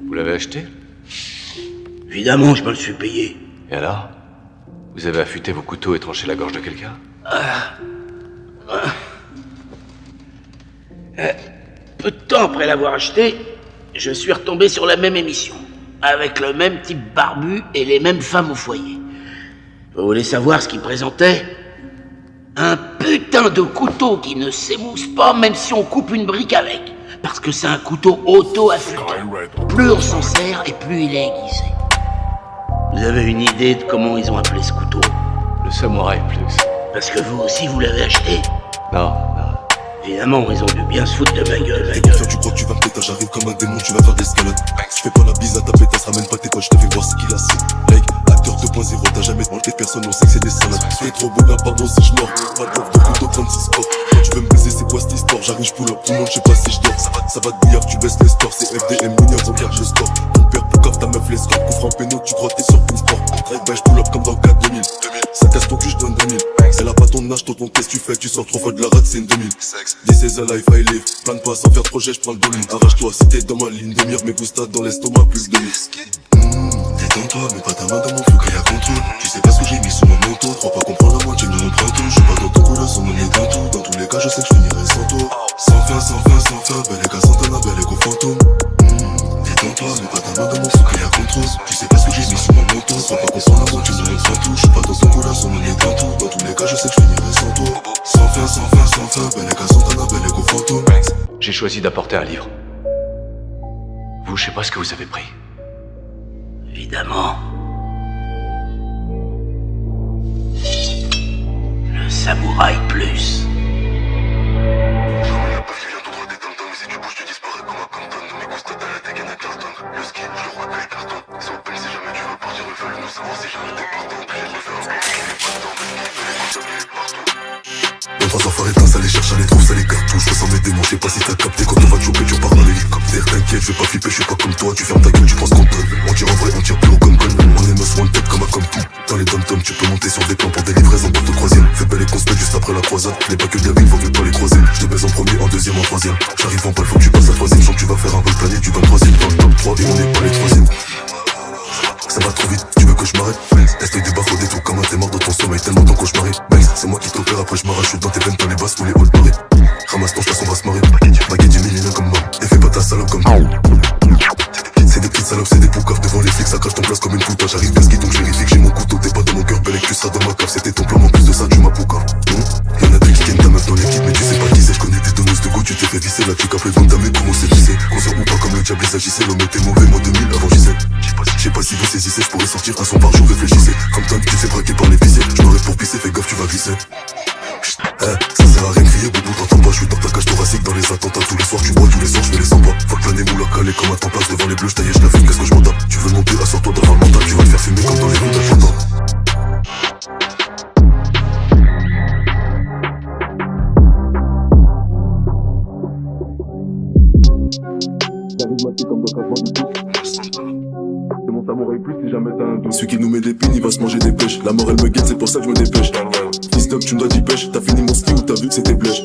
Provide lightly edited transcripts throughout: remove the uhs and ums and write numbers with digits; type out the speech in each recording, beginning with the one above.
Vous l'avez acheté? Évidemment, je me le suis payé. Et alors? Vous avez affûté vos couteaux et tranché la gorge de quelqu'un? Peu de temps après l'avoir acheté, je suis retombé sur la même émission, avec le même type barbu et les mêmes femmes au foyer. Vous voulez savoir ce qu'il présentait? Un putain de couteau qui ne s'émousse pas même si on coupe une brique avec. Parce que c'est un couteau auto-affûté. Plus on s'en sert et plus il est aiguisé. Vous avez une idée de comment ils ont appelé ce couteau? Le Samouraï Plus. Parce que vous aussi vous l'avez acheté? Non. Évidemment, ils ont dû bien se foutre de ma gueule, Tu crois que tu vas me péter, j'arrive comme un démon, tu vas faire d'escalade. Je fais pas la bise à ta pétasse, ramène pas tes potes, je te fais voir ce qu'il a. C'est like, acteur 2.0, t'as jamais mangé personne, on sait que c'est des salades. T'es trop beau gars, pardon si je mords. Pas de prof de couteau 36 sports. Quand tu veux me baiser, c'est quoi cette histoire? J'arrive, je pull up, tout le monde, je sais pas si je dors. Ça va te bouillard, tu baisses les stores, c'est FDM, mineur, regarde, je score. Ton père, pour ta meuf, les scores, coup franc péno, tu crois que t'es sur Pinsport. Drive by, je pull up comme dans 4 2000. Ça casse ton cul, je donne 2000. Elle a pas ton âge, ton qu'est-ce que tu fais? Tu sors 3 fois de la rate, c'est une 2000. This is a life I live. Plane pas sans faire de projet, j'prends le volume. Arrache-toi si t'es dans ma ligne de mire, mes goustas dans l'estomac, plus de détends-toi, mets pas ta main dans mon feu qu'il y a contrôle. Tu sais pas ce que j'ai mis sous mon manteau. Crois pas comprendre la moitié, nous on prend tout. Je suis pas dans ton coup là, sans mon nez d'un tout. Dans tous les cas, je sais que je finirai sans toi. Sans fin, belle et Santana, belle et fantôme. Détends-toi, mets pas ta main dans mon feu qu'il y a contrôle. Tu sais pas ce que j'ai mis sous mon manteau. Crois pas comprendre la moitié, nous on prend tout. Je suis pas dans ton coup là, sans mon nez d'un tout. Dans tous les cas, je sais que je finirai sans toi. Sans fin, belle et Santana, belle et fantôme. J'ai choisi d'apporter un livre. Vous, je sais pas ce que vous avez pris. Évidemment. Le Samouraï Plus. Trois enfoirés pince, aller chercher les trous, ça les cartouches. Je ressens mes démons, je sais pas si t'as capté. Quand on va te choper, tu repars dans l'hélicoptère. T'inquiète, je vais pas flipper, je suis pas comme toi. Tu fermes ta gueule, tu penses qu'on donne. On tire en vrai, on tire plus haut comme gun. On est nos one tête comme un comme tout. Dans les dom-toms, tu peux monter sur des plans pour des livraisons porte troisième. Fais belle et conspect juste après la croisade. Les pas que de la ville, vaut mieux pas les croiser. Je te baise en premier, en deuxième, en troisième. J'arrive en balle, faut que tu passes la troisième. Sens que tu vas faire un vol plané, tu vas troisième dans le top 3 et on n'est pas les troisièmes. Ça va trop vite, tu veux que je m'arrête? Essaye du bas, faut des trucs comme un t'es mort dans ton sommeil, tellement ton cauchemar. C'est moi qui t'opère, après je m'arrache, je suis dans tes veines, dans les basses ou les halls barrés. Ramasse ton chasse, on va se marrer. Baguette du millionnaire comme moi, et fais pas ta salope comme toi. C'est des petites salopes, c'est des poucaves devant les flics, ça crache ton place comme une puta. J'arrive bien ski donc je vérifie que j'ai mon couteau, t'es pas dans mon cœur, belle et que tu seras dans ma cave. C'était ton plan, en plus de ça, tu m'as poucave. Y'en a deux qui tiennent ta meuf dans l'équipe, mais tu sais pas qui c'est. Je connais des donneuses de go, tu t'es fait visser, là tu capes les ventes d'amé, comment c'est vissé. Conscient ou pas comme le diable, il s'agissait, l'homme était mauvais, moi 2000 avant j'y sais. Je sais pas si vous saisissez, je pourrais sortir un son par jour, réfléchissez. Comme toi, tu fais braquer par l'épicier. Je me reste pour pisser, fais gaffe, tu vas glisser. Ça sert à rien de crier, boubou, t'entends pas. Je suis dans ta cage thoracique, dans les attentats. Tous les soirs, tu bois, tous les soirs, je fais les 100 pas. Faut que planer moula calé comme un temps passe devant les bleus. J'taillais, je la fume, qu'est-ce que je m'en tape? Tu veux monter, assure-toi devant le mental. Tu vas te faire fumer comme dans les rues d'Atlanta. J'arrive maté comme dans 4 ans du tout. C'est mon Samouraï Plus si jamais t'as un doute. Celui qui nous met des pines, il va se manger des pêches. La mort elle me guette, c'est pour ça que je me dépêche. Fils d'up, tu me dois 10 pêches. T'as fini mon ski ou t'as vu que c'était blèche?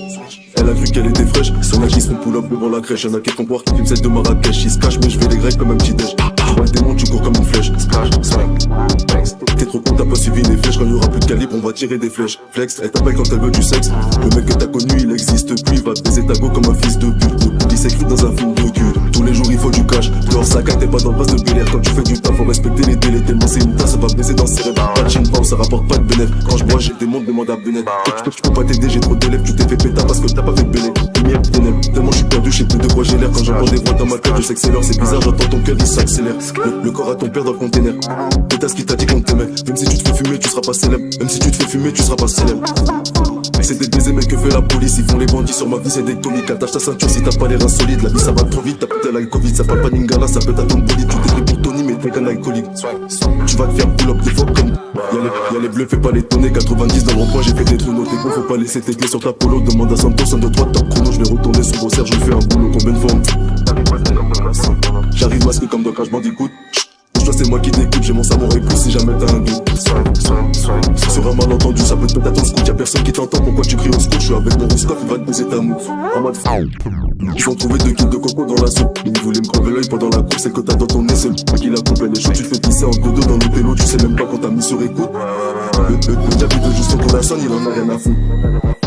Elle a vu qu'elle était fraîche. Son âge ils se font pull up devant la crèche. Y'en a qui font croire qu'ils filment celle de Marrakech. Ils se cachent mais je vais les grecs comme un petit déj. Ouais démon tu cours comme une flèche. T'es trop con, t'as pas suivi les flèches. Quand y'aura plus de calibre on va tirer des flèches. Flex, elle t'appelle quand elle veut du sexe. Le mec que t'as connu il existe plus. Il va te baiser ta go comme un fils de pute. Le coup s'écrit dans un film de cul. Tous les jours il faut du cash. Dehors ça caille, t'es pas dans le base de Bel Air. Quand tu fais du taf faut respecter les délais. Tellement c'est une tasse, ça va baiser dans ses rêves. Pas de chin ça rapporte pas de bénéf. Quand je bois j'ai des mondes, demande à Benet. Je peux pas t'aider, j'ai trop d'élèves. Tu t'es fait péta parce que t'as pas fait de Benet. Tellement je suis perdu, je sais plus de quoi j'ai l'air. Quand j'entends des voix dans ma tête, je sais que c'est l'heure. C'est bizarre, j'entends ton cœur, il s'accélère. Le corps à ton père dans le container. Pétasse qui t'a dit qu'on t'aimait. Même si tu te fais fumer, tu seras pas célèbre. Même si tu te fais fumer, tu seras pas célèbre. C'est des baisers mais que fait la police? Ils font les bandits sur ma vie, c'est des comiques. Attache ta ceinture si t'as pas les reins solides. La vie ça va trop vite, t'as putain la Covid. Ça parle pas d'Ingala, ça peut être ton bolide. Tu t'es pris pour Tony mais t'es qu'un alcoolique. Tu vas te faire pull up des fois comme y'a les bleus, fais pas les tonner. 90 dans le rond-point, j'ai fait des trous. T'es con, faut pas laisser tes clés sur ta polo. Demande à Santos, un de toi top chrono. Je vais retourner sur vos serres, je fais un boulot. Combien de fois j'arrive masqué comme Doc, je m'en dégoûte. Toi c'est moi qui t'équipe, j'ai mon samouraï plus si jamais t'as un doute. Sur un malentendu, ça peut te mettre à ton scout. Y'a personne qui t'entend, pourquoi tu cries au scout? Je suis avec mon roscoff, il va te poser ta mousse. En mode ils ont trouvé 2 kilos de coco dans la soupe. Ils voulaient me crever l'œil pendant la coupe, celle que t'as dans ton nez seul. Moi qui la coupe, elle est chaude, tu te fais pisser en dodo dans le pélo. Tu sais même pas quand t'as mis sur écoute. Le diable il veut juste qu'on la sonne, il en a rien à foutre.